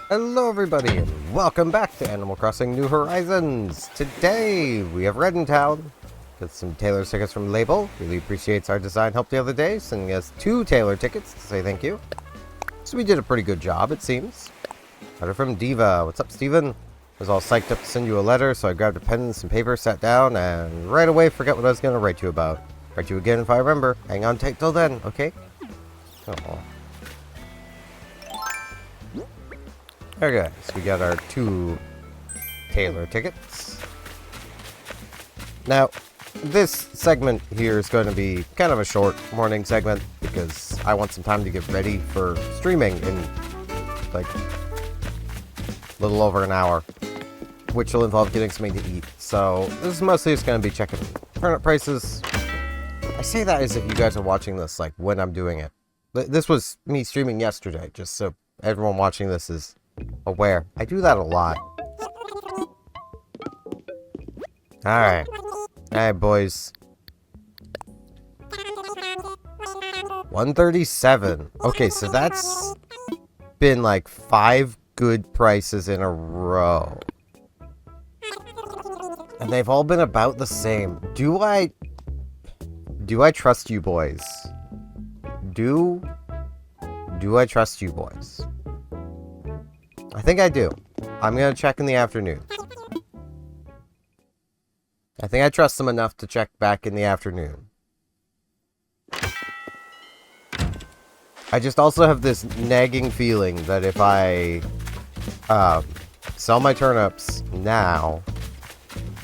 Hello everybody, and welcome back to Animal Crossing New Horizons! Today, we have Red in town. Got some Taylor tickets from Label. Really appreciates our design help the other day, sending us 2 Taylor tickets to say thank you. So we did a pretty good job, it seems. Got her from Diva. What's up, Steven? I was all psyched up to send you a letter, so I grabbed a pen and some paper, sat down, and right away forgot what I was going to write you about. Write you again if I remember. Hang on tight till then, okay? Oh. Okay, so we got our 2 Taylor tickets. Now, this segment here is going to be kind of a short morning segment because I want some time to get ready for streaming in like a little over an hour, which will involve getting something to eat. So this is mostly just going to be checking turnip prices. I say that as if you guys are watching this like when I'm doing it. This was me streaming yesterday, just so everyone watching this is aware. I do that a lot. Alright. Alright, boys. 137. Okay, so that's been like 5 good prices in a row. And they've all been about the same. Do I trust you boys? Do I trust you boys? I think I do. I'm gonna check in the afternoon. I think I trust them enough to check back in the afternoon. I just also have this nagging feeling that if I sell my turnips now,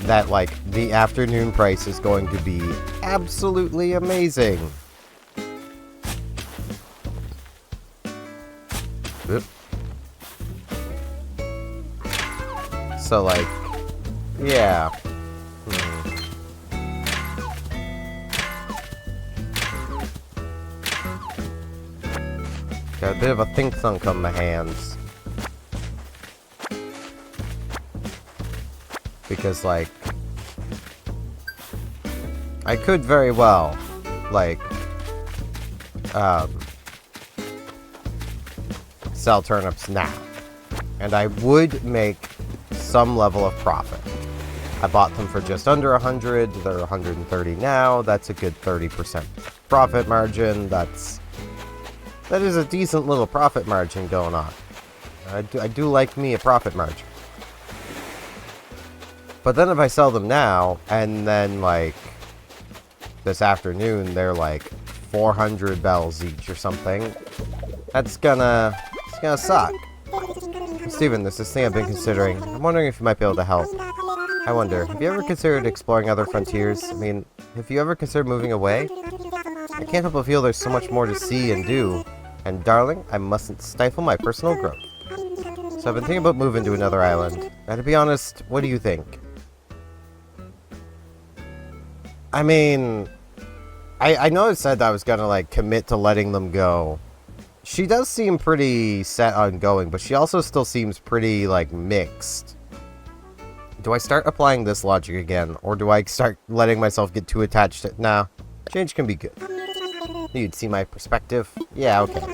that like the afternoon price is going to be absolutely amazing. Oop. So, like, yeah. Got a bit of a think thunk on my hands. Because, like, I could very well, like, sell turnips now. And I would make some level of profit. I bought them for just under 100. They're 130 now. That's a good 30% profit margin. That is a decent little profit margin going on. I do like me a profit margin. But then if I sell them now, and then like this afternoon they're like 400 bells each or something, it's gonna suck. Steven, there's this thing I've been considering. I'm wondering if you might be able to help. I wonder, have you ever considered exploring other frontiers? I mean, have you ever considered moving away? I can't help but feel there's so much more to see and do. And darling, I mustn't stifle my personal growth. So I've been thinking about moving to another island. Now to be honest, what do you think? I mean, I know I said that I was gonna like commit to letting them go. She does seem pretty set on going, but she also still seems pretty, like, mixed. Do I start applying this logic again, or do I start letting myself get too attached to... Nah, change can be good. You'd see my perspective? Yeah, okay.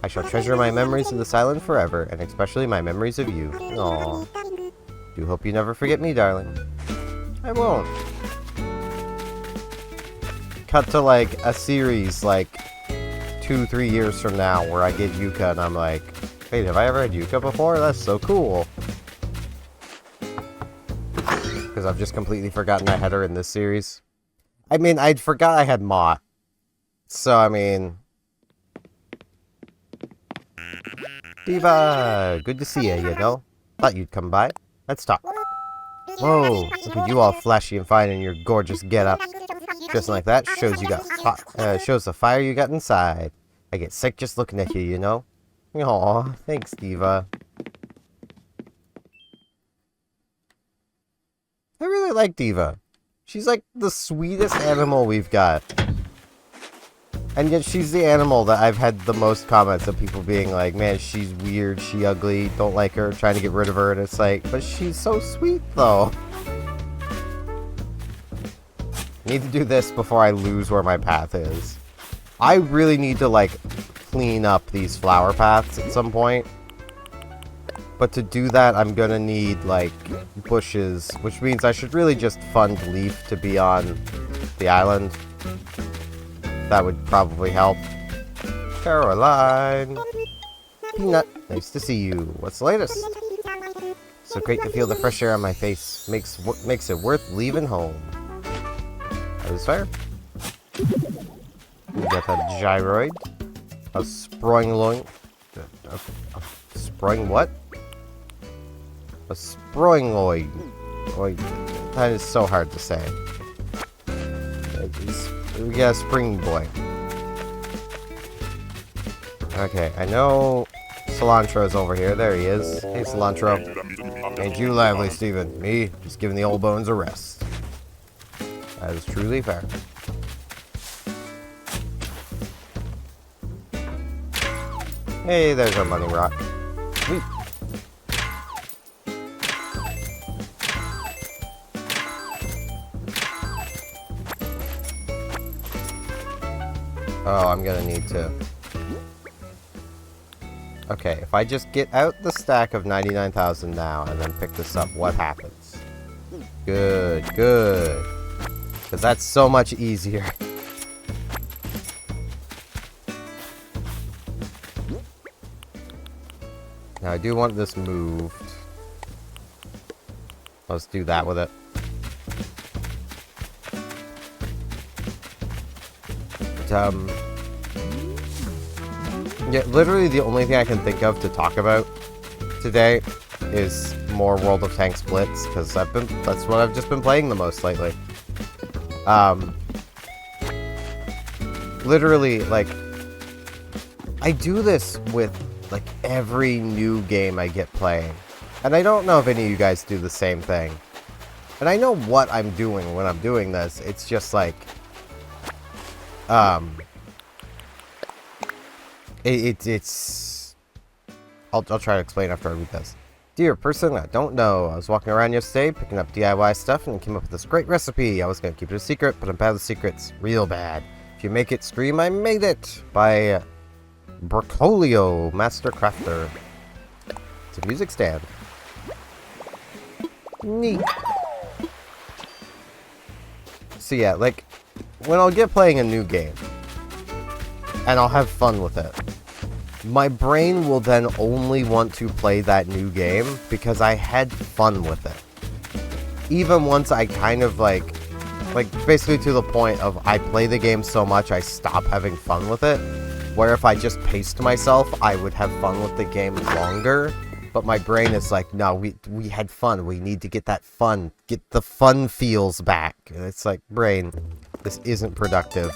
I shall treasure my memories of this island forever, and especially my memories of you. Aww. Do hope you never forget me, darling. I won't. Cut to, like, a series, like... 2-3 years from now where I get Yuka and I'm like, wait, have I ever had Yuka before? That's so cool. Because I've just completely forgotten I had her in this series. I mean, I'd forgot I had Mott. So, I mean... Diva! Good to see you know? Thought you'd come by. Let's talk. Whoa, look at you all flashy and fine in your gorgeous getup. Dressing like that shows shows the fire you got inside. I get sick just looking at you, you know? Aw, thanks, Diva. I really like Diva. She's like the sweetest animal we've got. And yet she's the animal that I've had the most comments of people being like, man, she's weird, she ugly, don't like her, trying to get rid of her. And it's like, but she's so sweet though. Need to do this before I lose where my path is. I really need to like clean up these flower paths at some point. But to do that, I'm gonna need, like, bushes, which means I should really just fund Leaf to be on the island. That would probably help. Caroline! Peanut, nice to see you. What's the latest? So great to feel the fresh air on my face. Makes it worth leaving home. That is fair. We got a gyroid. A sproingloin. A sproing what? A sproingloid. That is so hard to say. We got a spring boy. Okay, I know Cilantro's over here. There he is. Hey, Cilantro. Ain't you lively, Steven? Me? Just giving the old bones a rest. That is truly fair. Hey, there's our money rock. Sweet. Oh, I'm gonna need to... Okay, if I just get out the stack of 99,000 now and then pick this up, what happens? Good, good. Because that's so much easier. Now, I do want this moved. Let's do that with it. But, yeah, literally the only thing I can think of to talk about today is more World of Tanks Blitz, because that's what I've just been playing the most lately. Literally, like, I do this with, like, every new game I get playing. And I don't know if any of you guys do the same thing. And I know what I'm doing when I'm doing this. It's just like, it's... I'll try to explain after I read this. Dear person, I don't know. I was walking around yesterday, picking up DIY stuff, and came up with this great recipe. I was going to keep it a secret, but I'm bad with secrets. Real bad. If you make it, scream, I made it! By Brocolio, Master Crafter. It's a music stand. Neat. So yeah, like, when I'll get playing a new game, and I'll have fun with it, my brain will then only want to play that new game because I had fun with it. Even once I kind of like basically to the point of I play the game so much I stop having fun with it, where if I just paced myself, I would have fun with the game longer. But my brain is like, no, we had fun. We need to get that fun. Get the fun feels back. And it's like, brain, this isn't productive.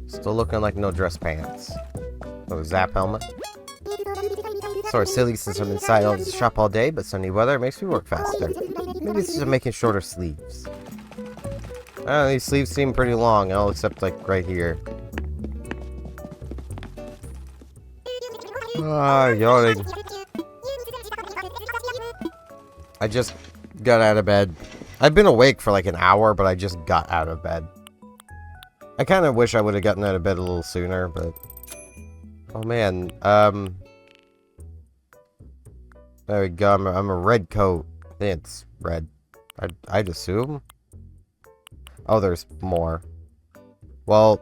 Still looking like no dress pants. Oh, Zap helmet. Sort of silly since I'm inside the shop all day, but sunny weather makes me work faster. Maybe it's just making shorter sleeves. These sleeves seem pretty long, all except like right here. Yawning. I just got out of bed. I've been awake for like an hour, but I just got out of bed. I kind of wish I would have gotten out of bed a little sooner, but... Oh man, there we go, I'm a red coat. I think it's red. I'd assume? Oh, there's more. Well...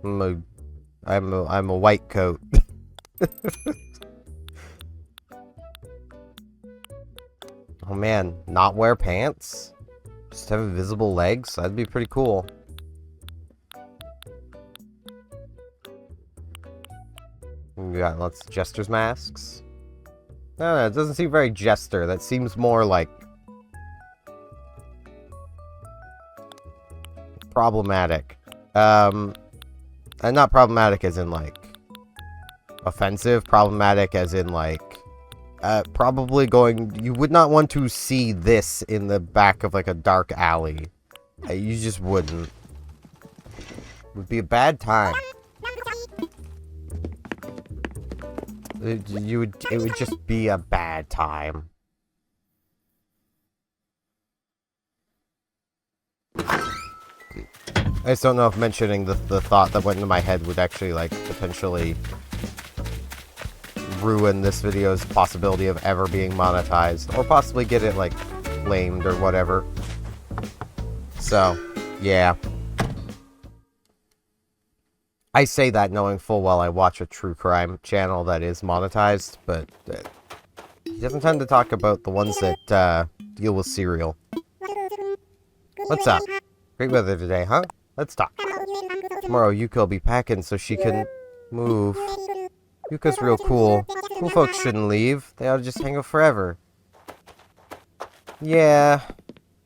I'm a white coat. Oh man, not wear pants? Just have invisible legs? That'd be pretty cool. We got lots of jester's masks. No, it doesn't seem very jester. That seems more like... problematic. And not problematic as in like... offensive. Problematic as in, like, probably going... You would not want to see this in the back of, like, a dark alley. You just wouldn't. It would be a bad time. It would just be a bad time. I just don't know if mentioning the thought that went into my head would actually, like, potentially ruin this video's possibility of ever being monetized. Or possibly get it, like, flamed or whatever. So, yeah. I say that knowing full well I watch a true crime channel that is monetized, but he doesn't tend to talk about the ones that deal with cereal. What's up? Great weather today, huh? Let's talk. Tomorrow Yuka will be packing so she can move. Yuka's real cool. Cool folks shouldn't leave. They ought to just hang out forever. Yeah,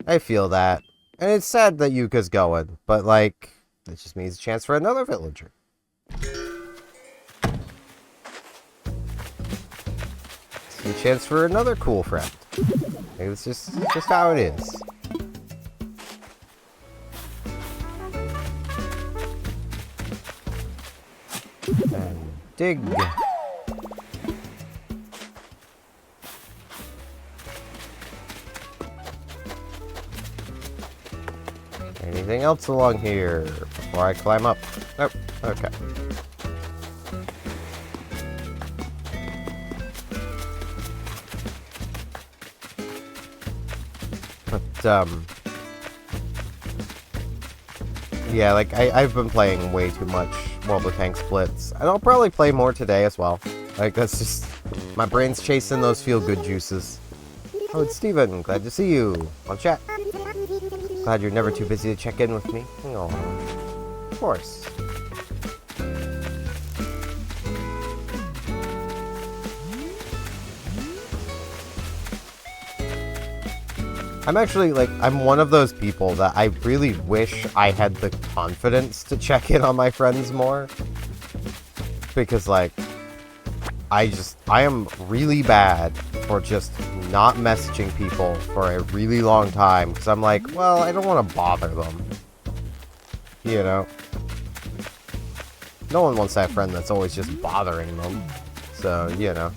I feel that. And it's sad that Yuka's going, but like, it just means a chance for another villager. It's a chance for another cool friend. It's just how it is. And dig. Anything else along here before I climb up? Nope. Okay. But, yeah, like, I've been playing way too much World of Tanks Blitz, and I'll probably play more today as well. Like, that's just... my brain's chasing those feel-good juices. Oh, it's Steven. Glad to see you. On chat. Glad you're never too busy to check in with me. Oh, of course. I'm actually, like, I'm one of those people that I really wish I had the confidence to check in on my friends more. Because, like, I am really bad for just not messaging people for a really long time. Because I'm like, well, I don't want to bother them. You know? No one wants that friend that's always just bothering them. So, you know.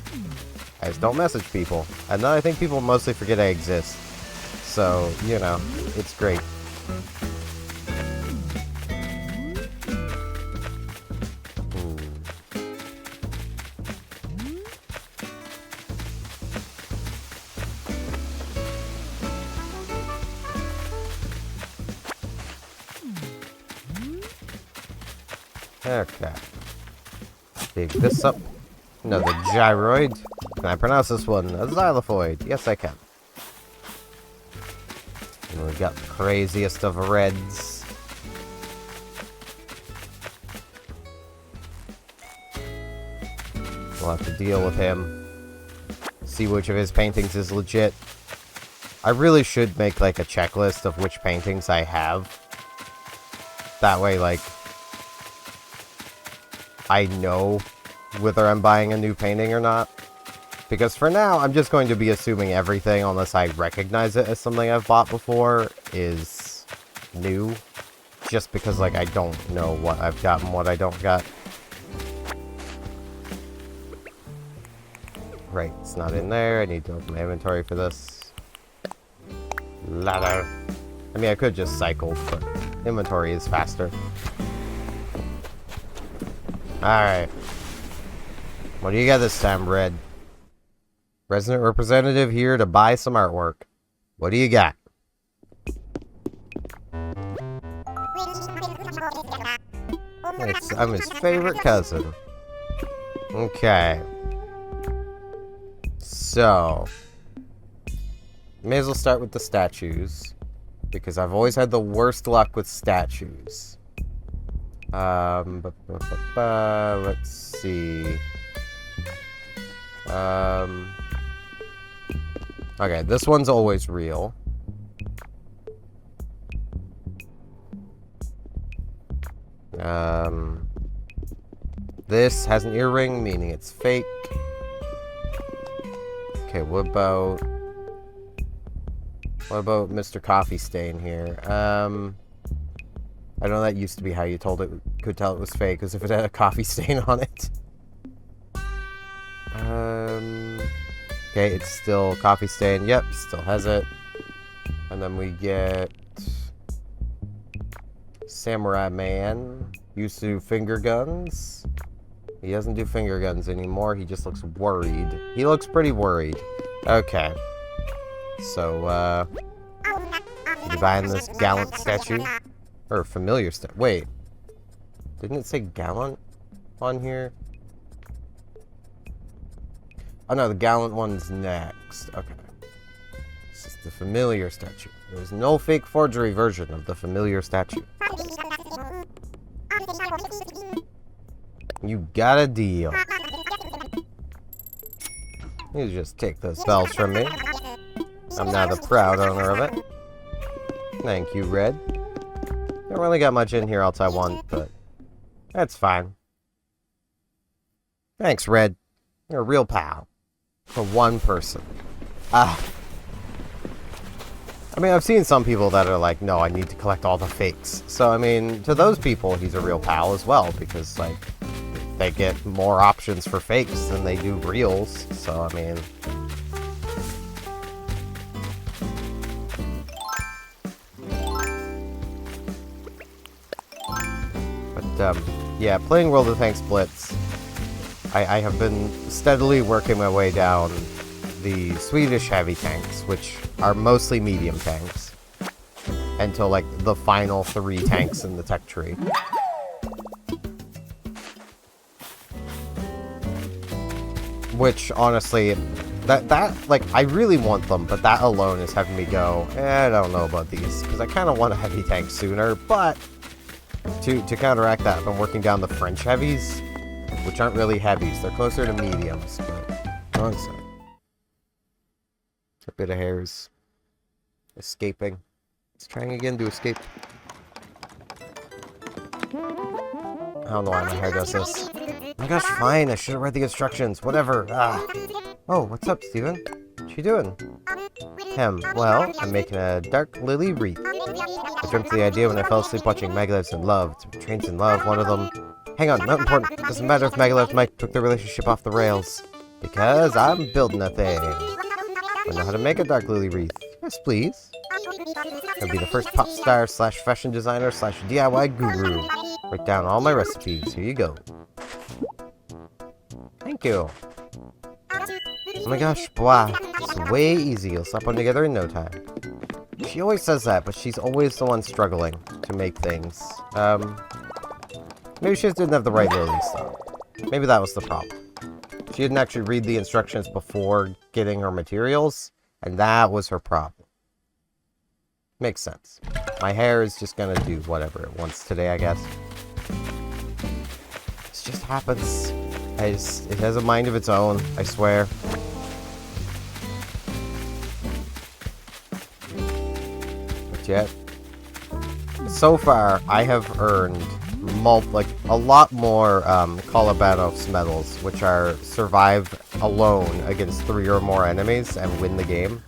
I just don't message people. And then I think people mostly forget I exist. So, you know, it's great. Okay. Dig this up. Another gyroid. Can I pronounce this one? A xylophoid. Yes, I can. And we got the craziest of reds. We'll have to deal with him. See which of his paintings is legit. I really should make, like, a checklist of which paintings I have. That way, like, I know whether I'm buying a new painting or not. Because for now, I'm just going to be assuming everything, unless I recognize it as something I've bought before, is new. Just because, like, I don't know what I've got and what I don't got. Right, it's not in there. I need to open my inventory for this. Ladder. I mean, I could just cycle, but inventory is faster. Alright. What do you got this time, Red? Resident representative here to buy some artwork. What do you got? I'm his favorite cousin. Okay. So, may as well start with the statues, because I've always had the worst luck with statues. Let's see. Okay, this one's always real. This has an earring, meaning it's fake. Okay, what about Mr. Coffee Stain here? I know that used to be how you could tell it was fake, because if it had a coffee stain on it. Okay, it's still coffee stain. Yep, still has it. And then we get Samurai Man. Used to do finger guns. He doesn't do finger guns anymore. He just looks worried. He looks pretty worried. Okay. So, you buying this gallant statue? Or familiar statue? Wait. Didn't it say gallant on here? Oh no, the gallant one's next. Okay. This is the familiar statue. There's no fake forgery version of the familiar statue. You got a deal. You just take those bells from me. I'm now the proud owner of it. Thank you, Red. Don't really got much in here else I want, but that's fine. Thanks, Red. You're a real pal. For one person. I mean, I've seen some people that are like, no, I need to collect all the fakes. So, I mean, to those people, he's a real pal as well, because, like, they get more options for fakes than they do reals. So, I mean... But, yeah, playing World of Tanks Blitz, I have been steadily working my way down the Swedish heavy tanks, which are mostly medium tanks, until, like, the final 3 tanks in the tech tree. Which, honestly, that like, I really want them, but that alone is having me go, I don't know about these, because I kind of want a heavy tank sooner, but to counteract that, I've been working down the French heavies, which aren't really heavies. They're closer to mediums, but... One second. A bit of hairs. Escaping. It's trying again to escape. I don't know why my hair does this. Oh my gosh, fine. I should have read the instructions. Whatever. Oh, what's up, Steven? What you doing? Well, I'm making a dark lily wreath. I dreamt of the idea when I fell asleep watching Megaliths in Love. Trains in Love, one of them. Hang on, not important. Doesn't matter if Megalith and Mike took their relationship off the rails. Because I'm building a thing. I know how to make a dark lily wreath. Yes, please. I'll be the first pop star / fashion designer / DIY guru. Write down all my recipes. Here you go. Thank you. Oh my gosh, blah. It's way easy. You'll slap one together in no time. She always says that, but she's always the one struggling to make things. Maybe she just didn't have the right lilies, though. Maybe that was the problem. She didn't actually read the instructions before getting her materials, and that was her problem. Makes sense. My hair is just gonna do whatever it wants today, I guess. This just happens. It has a mind of its own, I swear. But yet, so far, I have earned a lot more Kalabanov's medals, which are survive alone against 3 or more enemies and win the game,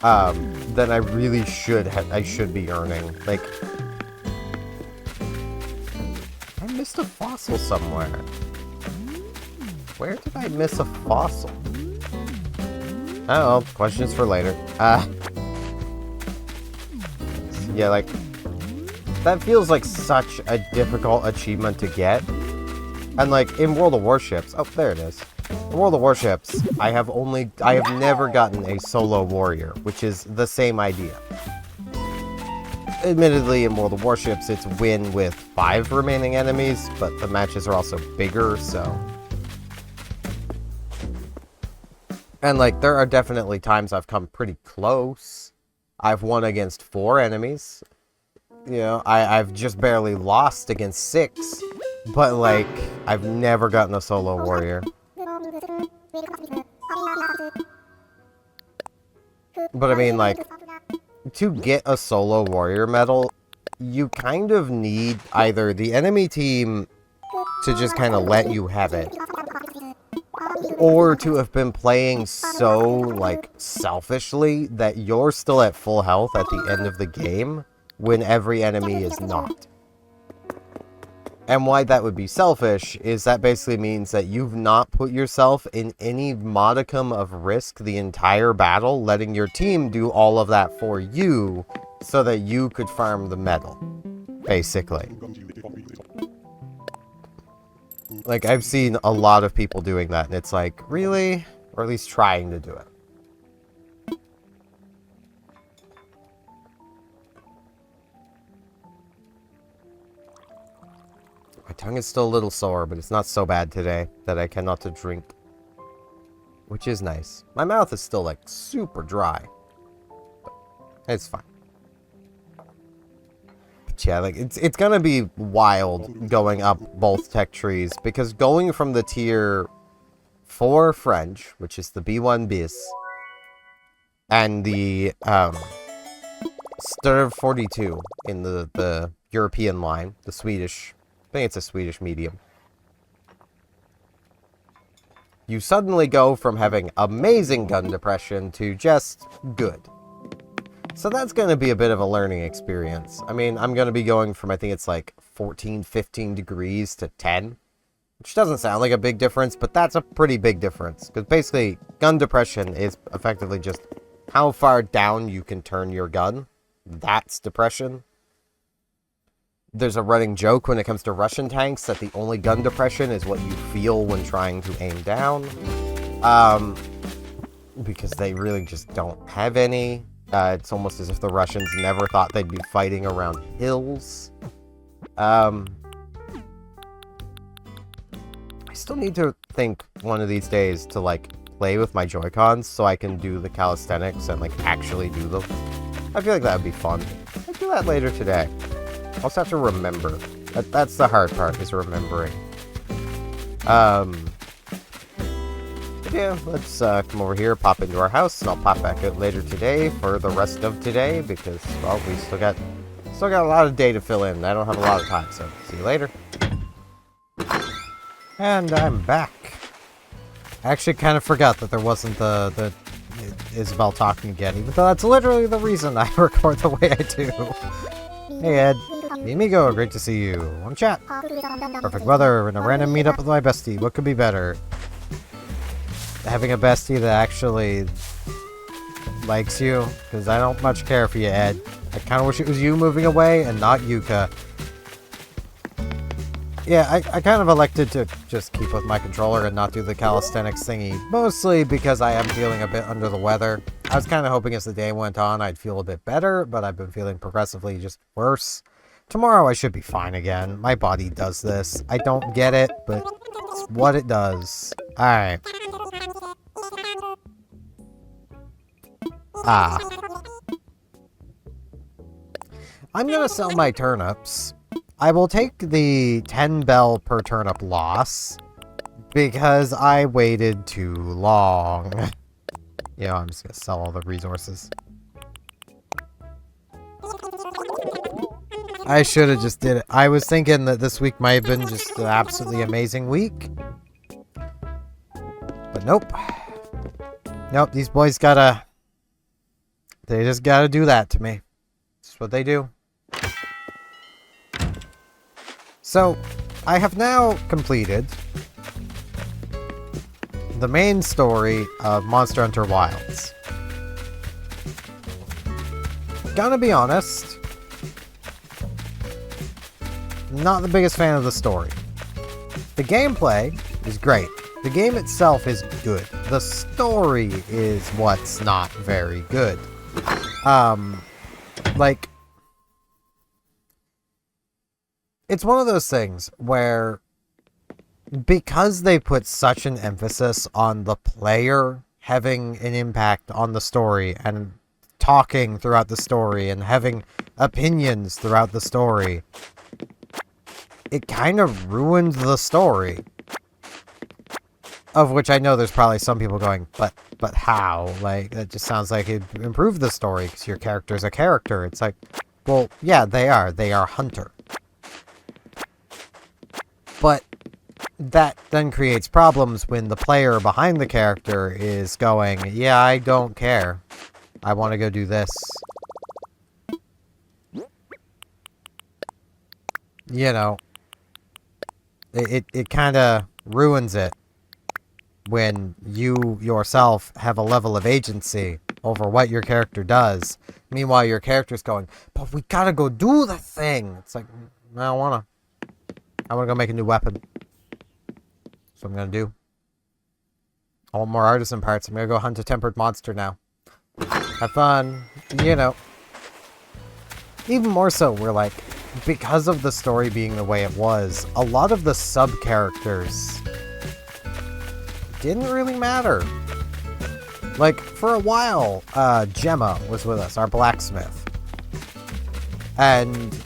than I really should be earning. Like, I missed a fossil somewhere. Where did I miss a fossil? I don't know. Questions for later. Yeah, like, that feels like such a difficult achievement to get. And, like, in World of Warships... Oh, there it is. In World of Warships, I have never gotten a solo warrior, which is the same idea. Admittedly, in World of Warships, it's win with 5 remaining enemies, but the matches are also bigger, so... And, like, there are definitely times I've come pretty close. I've won against 4 enemies. You know, I've just barely lost against 6. But, like, I've never gotten a solo warrior. But, I mean, like, to get a solo warrior medal, you kind of need either the enemy team to just kind of let you have it. Or to have been playing so, like, selfishly that you're still at full health at the end of the game when every enemy is not. And why that would be selfish is that basically means that you've not put yourself in any modicum of risk the entire battle, letting your team do all of that for you so that you could farm the medal, basically. Like, I've seen a lot of people doing that, and it's like, really? Or at least trying to do it. My tongue is still a little sore, but it's not so bad today that I cannot drink. Which is nice. My mouth is still, like, super dry. But it's fine. But yeah, like, it's gonna be wild going up both tech trees, because going from the tier 4 French, which is the B1 bis, and the, Stir 42 in the European line, the Swedish... I think it's a Swedish medium. You suddenly go from having amazing gun depression to just good. So that's going to be a bit of a learning experience. I mean, I'm going to be going from, I think it's like 14, 15 degrees to 10. Which doesn't sound like a big difference, but that's a pretty big difference. Because basically, gun depression is effectively just how far down you can turn your gun. That's depression. There's a running joke when it comes to Russian tanks that the only gun depression is what you feel when trying to aim down. Because they really just don't have any. It's almost as if the Russians never thought they'd be fighting around hills. I still need to think one of these days to, like, play with my Joy-Cons so I can do the calisthenics and, like, actually do them. I feel like that would be fun. I'll do that later today. I also have to remember. That's the hard part, is remembering. Yeah, let's come over here, pop into our house, and I'll pop back out later today for the rest of today, because, well, we still got a lot of day to fill in. I don't have a lot of time, so see you later. And I'm back. I actually kind of forgot that there wasn't the Isabel talking again, even though that's literally the reason I record the way I do. Hey Ed, Mimigo, great to see you. On chat. Perfect weather and a random meetup with my bestie. What could be better? Having a bestie that actually likes you, because I don't much care for you, Ed. I kind of wish it was you moving away and not Yuka. Yeah, I kind of elected to just keep with my controller and not do the calisthenics thingy, mostly because I am feeling a bit under the weather. I was kind of hoping as the day went on I'd feel a bit better, but I've been feeling progressively just worse. Tomorrow I should be fine again. My body does this. I don't get it, but it's what it does. Alright. I'm gonna sell my turnips. I will take the 10 bell per turnip loss because I waited too long. Yeah, I'm just gonna sell all the resources. I should have just did it. I was thinking that this week might have been just an absolutely amazing week. But nope. Nope, these boys gotta... They just gotta do that to me. That's what they do. So, I have now completed the main story of Monster Hunter Wilds. Gonna be honest, not the biggest fan of the story. The gameplay is great. The game itself is good. The story is what's not very good. Like... It's one of those things where, because they put such an emphasis on the player having an impact on the story and talking throughout the story and having opinions throughout the story, it kind of ruined the story. Of which I know there's probably some people going, but how? Like, that just sounds like it improved the story because your character's a character. It's like, well, yeah, they are. They are Hunter. But that then creates problems when the player behind the character is going, yeah, I don't care. I want to go do this. You know, it kind of ruins it when you yourself have a level of agency over what your character does. Meanwhile, your character's going, but we gotta go do the thing. It's like, I don't wanna. I wanna go make a new weapon. That's what I'm gonna do. I want more artisan parts. I'm gonna go hunt a tempered monster now. Have fun. You know. Even more so, we're like, because of the story being the way it was, a lot of the sub-characters didn't really matter. Like, for a while, Gemma was with us, our blacksmith. And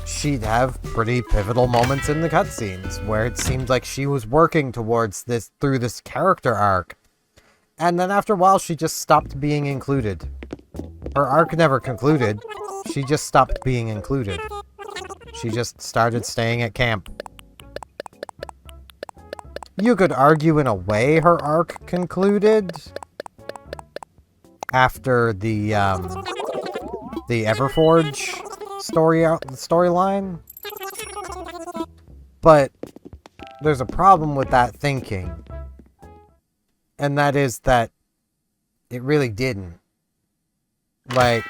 she'd have pretty pivotal moments in the cutscenes where it seemed like she was working towards this, through this character arc. And then after a while, she just stopped being included. Her arc never concluded. She just stopped being included. She just started staying at camp. You could argue in a way her arc concluded after the Everforge storyline. But there's a problem with that thinking. And that is that it really didn't. Like,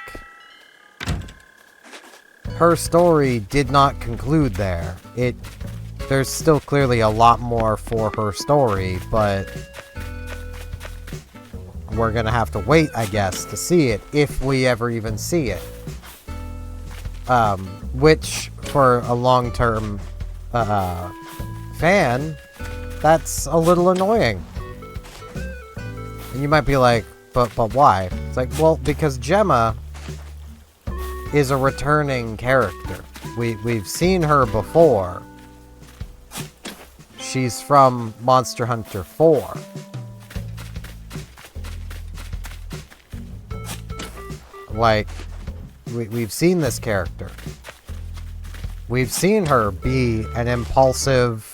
her story did not conclude there. There's still clearly a lot more for her story, but we're gonna have to wait, I guess, to see it, if we ever even see it. Which, for a long-term fan, that's a little annoying. And you might be like, but why? It's like, well, because Gemma is a returning character. We've seen her before. She's from Monster Hunter 4. Like, we've seen this character. We've seen her be an impulsive,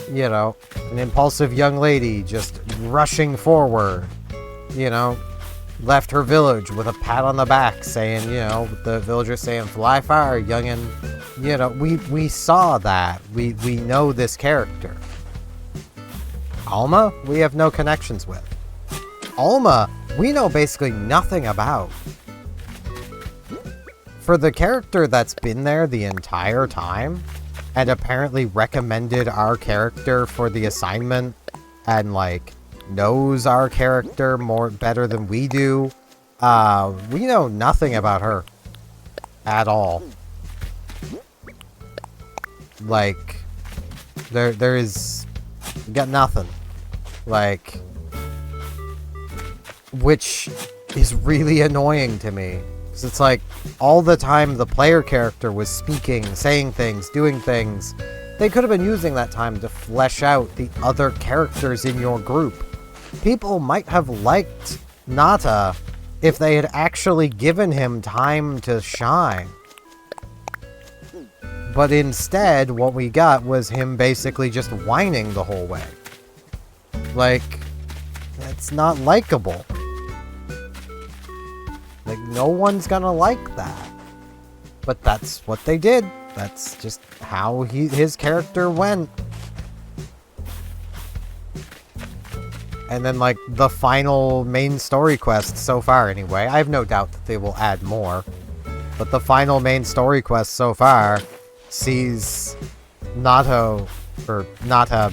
you know, an impulsive young lady just rushing forward, you know, left her village with a pat on the back saying, you know, the villagers saying, fly far, youngin'. You know, we saw that. We know this character. Alma, we have no connections with. Alma, we know basically nothing about. For the character that's been there the entire time, and apparently recommended our character for the assignment, and, like, knows our character better than we do, we know nothing about her. At all. Like, there is... got nothing. Like... which is really annoying to me. Because it's like, all the time the player character was speaking, saying things, doing things, they could have been using that time to flesh out the other characters in your group. People might have liked Nata if they had actually given him time to shine. But instead, what we got was him basically just whining the whole way. Like, that's not likable. Like, no one's gonna like that. But that's what they did. That's just how his character went. And then, like, the final main story quest so far, anyway. I have no doubt that they will add more. But the final main story quest so far sees Nata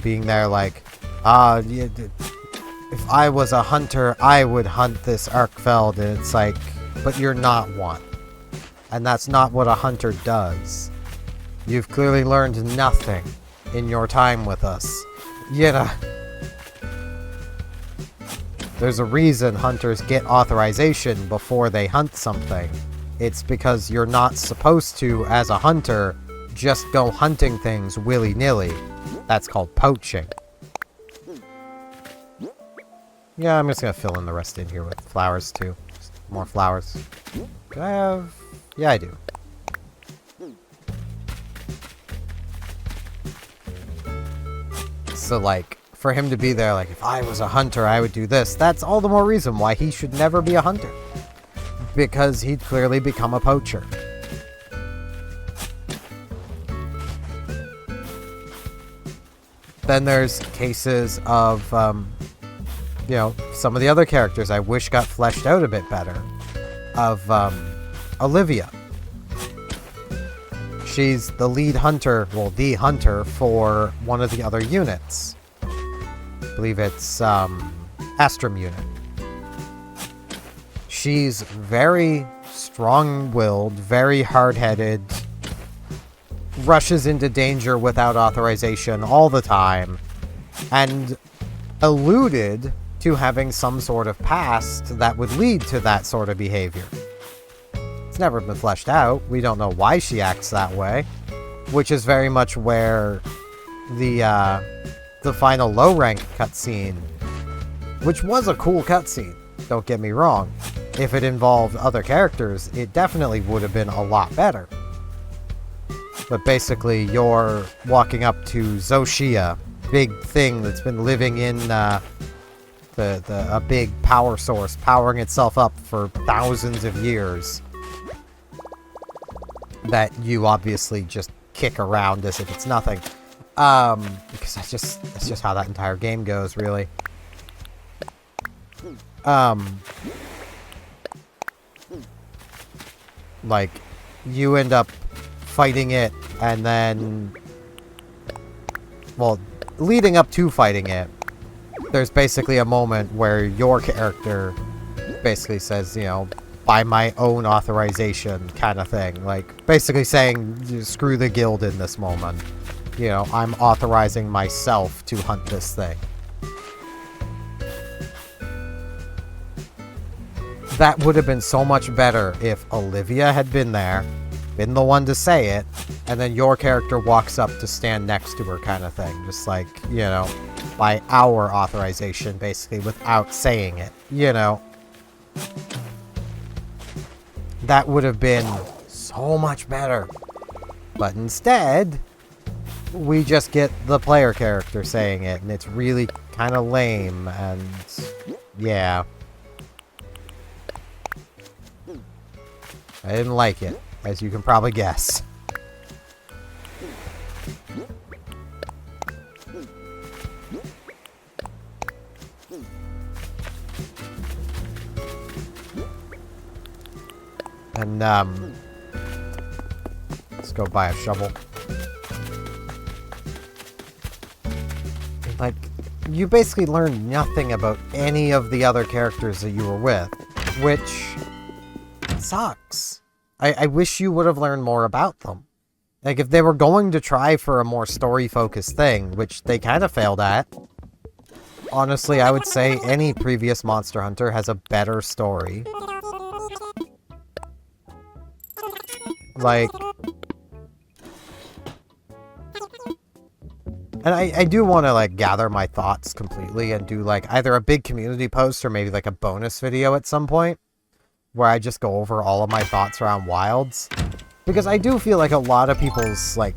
being there like, if I was a hunter, I would hunt this Arkfeld. And it's like, but you're not one. And that's not what a hunter does. You've clearly learned nothing in your time with us. You know, there's a reason hunters get authorization before they hunt something. It's because you're not supposed to, as a hunter, just go hunting things willy-nilly. That's called poaching. Yeah, I'm just gonna fill in the rest in here with flowers, too. Just more flowers. Do I have... yeah, I do. So, like, for him to be there, like, if I was a hunter, I would do this. That's all the more reason why he should never be a hunter. Because he'd clearly become a poacher. Then there's cases of, you know, some of the other characters I wish got fleshed out a bit better. Of, Olivia. She's the lead hunter, well, the hunter for one of the other units. I believe it's, Astrum unit. She's very strong-willed, very hard-headed, rushes into danger without authorization all the time, and alluded to having some sort of past that would lead to that sort of behavior. It's never been fleshed out. We don't know why she acts that way, which is very much where the final low-rank cutscene, which was a cool cutscene, don't get me wrong. If it involved other characters, it definitely would have been a lot better. But basically, you're walking up to Zoshia, big thing that's been living in a big power source, powering itself up for thousands of years. That you obviously just kick around as if it's nothing. Because that's just how that entire game goes, really. Like, you end up fighting it, and then, well, leading up to fighting it, there's basically a moment where your character basically says, you know, by my own authorization kind of thing. Like, basically saying, screw the guild in this moment. You know, I'm authorizing myself to hunt this thing. That would have been so much better if Olivia had been there, been the one to say it, and then your character walks up to stand next to her kind of thing. Just like, you know, by our authorization, basically, without saying it, you know. That would have been so much better. But instead, we just get the player character saying it, and it's really kind of lame, and yeah. I didn't like it, as you can probably guess. And, let's go buy a shovel. Like, you basically learned nothing about any of the other characters that you were with, which sucks. I wish you would have learned more about them. Like, if they were going to try for a more story-focused thing, which they kind of failed at, honestly, I would say any previous Monster Hunter has a better story. Like, and I do want to, like, gather my thoughts completely and do, like, either a big community post or maybe, like, a bonus video at some point where I just go over all of my thoughts around Wilds. Because I do feel like a lot of people's, like,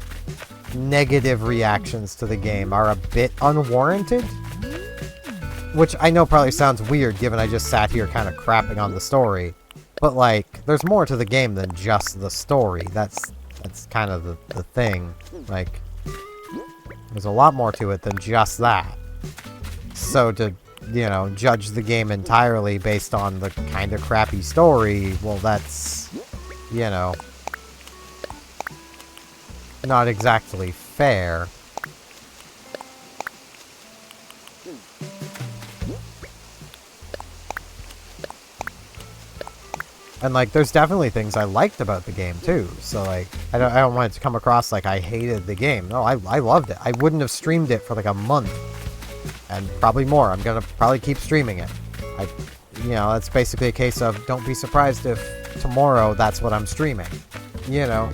negative reactions to the game are a bit unwarranted. Which I know probably sounds weird given I just sat here kind of crapping on the story. But, like, there's more to the game than just the story. That's kind of the thing. Like, there's a lot more to it than just that. So to, you know, judge the game entirely based on the kind of crappy story, well, that's, you know, not exactly fair. And, like, there's definitely things I liked about the game, too. So, like, I don't want it to come across like I hated the game. No, I loved it. I wouldn't have streamed it for, like, a month. And probably more. I'm gonna probably keep streaming it. You know, that's basically a case of don't be surprised if tomorrow that's what I'm streaming. You know.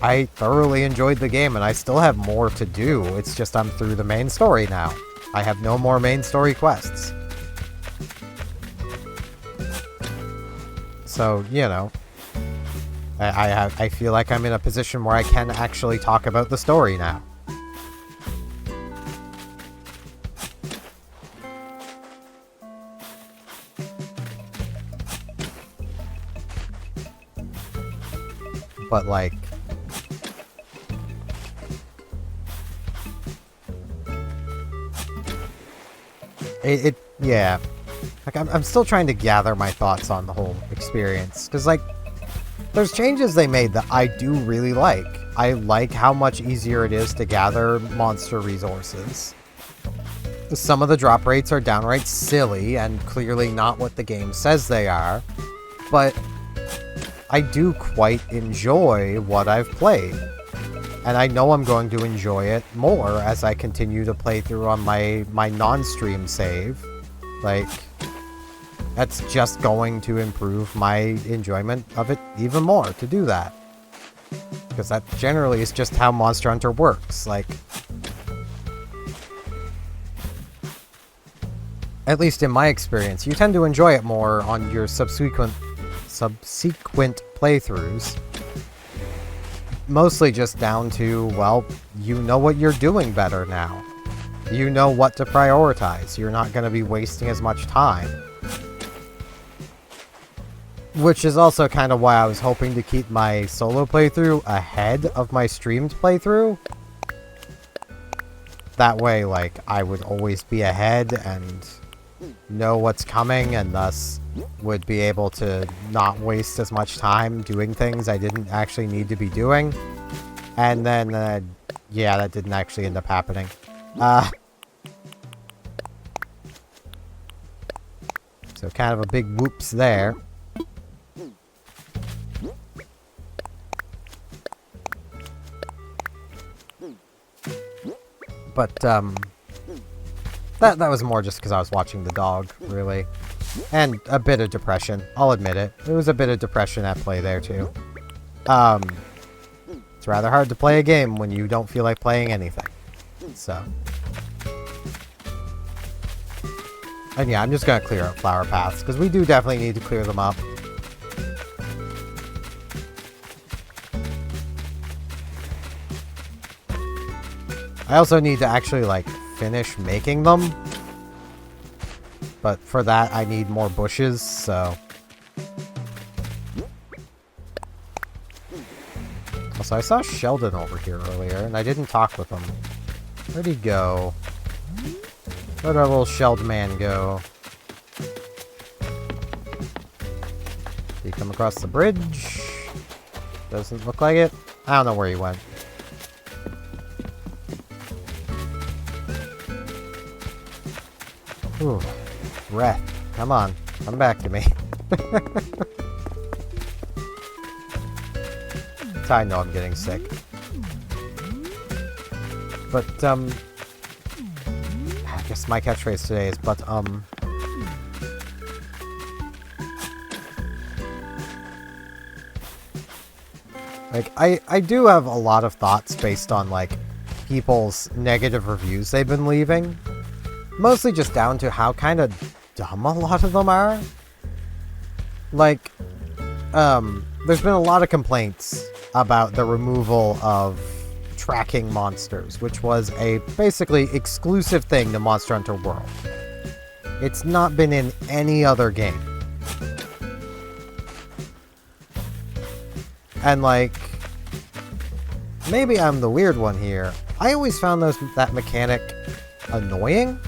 I thoroughly enjoyed the game, and I still have more to do. It's just I'm through the main story now. I have no more main story quests. So, you know. I feel like I'm in a position where I can actually talk about the story now. But, like... yeah. Like, I'm still trying to gather my thoughts on the whole experience. Because, like, there's changes they made that I do really like. I like how much easier it is to gather monster resources. Some of the drop rates are downright silly and clearly not what the game says they are. But I do quite enjoy what I've played. And I know I'm going to enjoy it more as I continue to play through on my non-stream save. Like, that's just going to improve my enjoyment of it even more to do that. Because that generally is just how Monster Hunter works. Like, at least in my experience, you tend to enjoy it more on your subsequent playthroughs. Mostly just down to, well, you know what you're doing better now. You know what to prioritize. You're not going to be wasting as much time. Which is also kind of why I was hoping to keep my solo playthrough ahead of my streamed playthrough. That way, like, I would always be ahead and know what's coming, and thus would be able to not waste as much time doing things I didn't actually need to be doing. And then, yeah, that didn't actually end up happening. So kind of a big whoops there. But, that was more just because I was watching the dog, really. And a bit of depression, I'll admit it. There was a bit of depression at play there, too. It's rather hard to play a game when you don't feel like playing anything. So. And yeah, I'm just gonna clear up flower paths, because we do definitely need to clear them up. I also need to actually, like, finish making them. But for that, I need more bushes, so... Also, I saw Sheldon over here earlier, and I didn't talk with him. Where'd he go? Where'd our little Sheld man go? Did he come across the bridge? Doesn't look like it. I don't know where he went. Ooh, breath. Come on, come back to me. That's how I know I'm getting sick. But, I guess my catchphrase today is, but, like, I do have a lot of thoughts based on, like, people's negative reviews they've been leaving. Mostly just down to how kind of dumb a lot of them are. Like, there's been a lot of complaints about the removal of tracking monsters, which was a basically exclusive thing to Monster Hunter World. It's not been in any other game. And, like, maybe I'm the weird one here. I always found that mechanic annoying.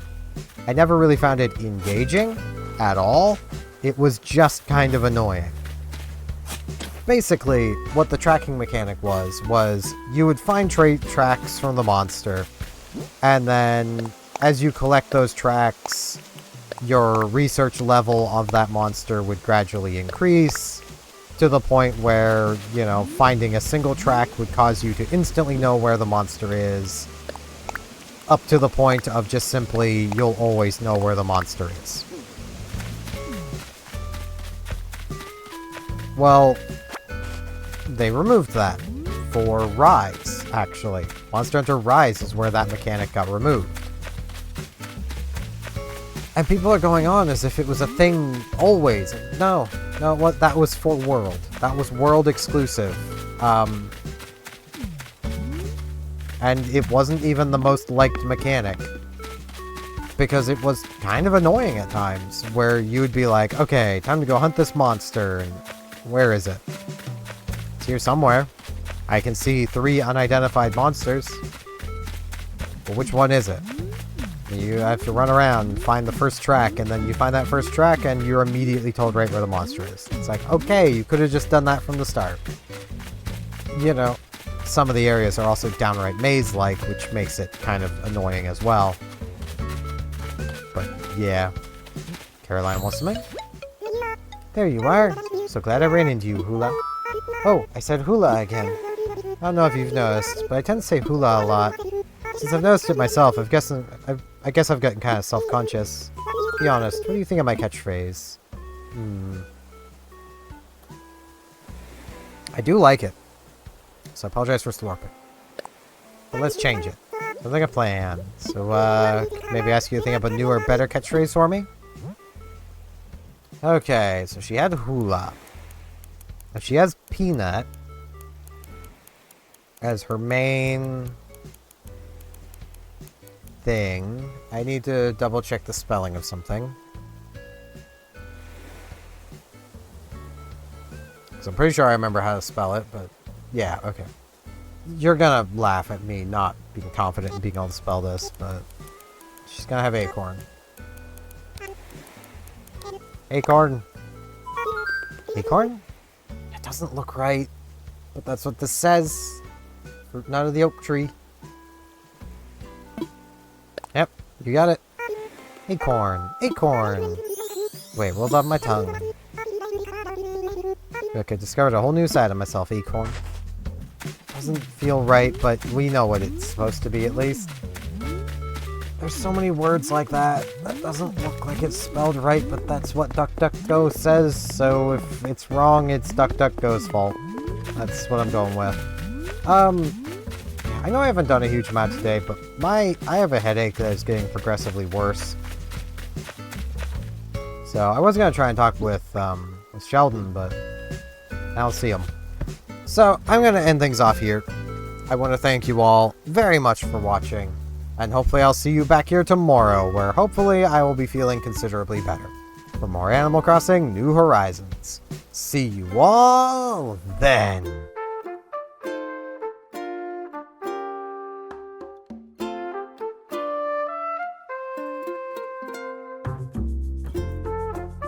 I never really found it engaging at all. It was just kind of annoying. Basically, what the tracking mechanic was you would find tracks from the monster, and then as you collect those tracks, your research level of that monster would gradually increase to the point where, you know, finding a single track would cause you to instantly know where the monster is, up to the point of just simply, you'll always know where the monster is. Well, they removed that for Rise, actually. Monster Hunter Rise is where that mechanic got removed. And people are going on as if it was a thing always. No, what that was for World. That was World exclusive. And it wasn't even the most liked mechanic. Because it was kind of annoying at times, where you would be like, okay, time to go hunt this monster, and where is it? It's here somewhere. I can see 3 unidentified monsters. But which one is it? You have to run around and find the first track, and then you find that first track, and you're immediately told right where the monster is. It's like, okay, you could have just done that from the start. You know, some of the areas are also downright maze-like, which makes it kind of annoying as well. But, yeah. Caroline wants to make. There you are. So glad I ran into you, Hula. Oh, I said Hula again. I don't know if you've noticed, but I tend to say Hula a lot. Since I've noticed it myself, I guess I've gotten kind of self-conscious. Be honest, what do you think of my catchphrase? I do like it. So I apologize for slurping. But let's change it. Sounds like a plan. So, maybe ask you to think up a newer, better catchphrase for me? Okay, so she had Hula. Now she has Peanut as her main thing. I need to double check the spelling of something. Because I'm pretty sure I remember how to spell it, but yeah, okay. You're gonna laugh at me not being confident in being able to spell this, but she's gonna have Acorn. Acorn. Acorn? It doesn't look right, but that's what this says. Fruit out of the oak tree. Yep, you got it. Acorn. Acorn. Wait, rolled off my tongue. Look, I discovered a whole new side of myself, Acorn. Doesn't feel right, but we know what it's supposed to be at least. There's so many words like that. That doesn't look like it's spelled right, but that's what DuckDuckGo says, so if it's wrong, it's DuckDuckGo's fault. That's what I'm going with. I know I haven't done a huge amount today, but I have a headache that is getting progressively worse. So I was going to try and talk with Sheldon, but I'll see him. So I'm going to end things off here. I want to thank you all very much for watching, and hopefully I'll see you back here tomorrow, where hopefully I will be feeling considerably better. For more Animal Crossing New Horizons. See you all then!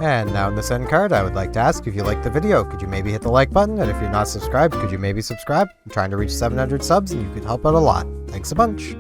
And now in this end card, I would like to ask if you liked the video, could you maybe hit the like button? And if you're not subscribed, could you maybe subscribe? I'm trying to reach 700 subs and you could help out a lot. Thanks a bunch.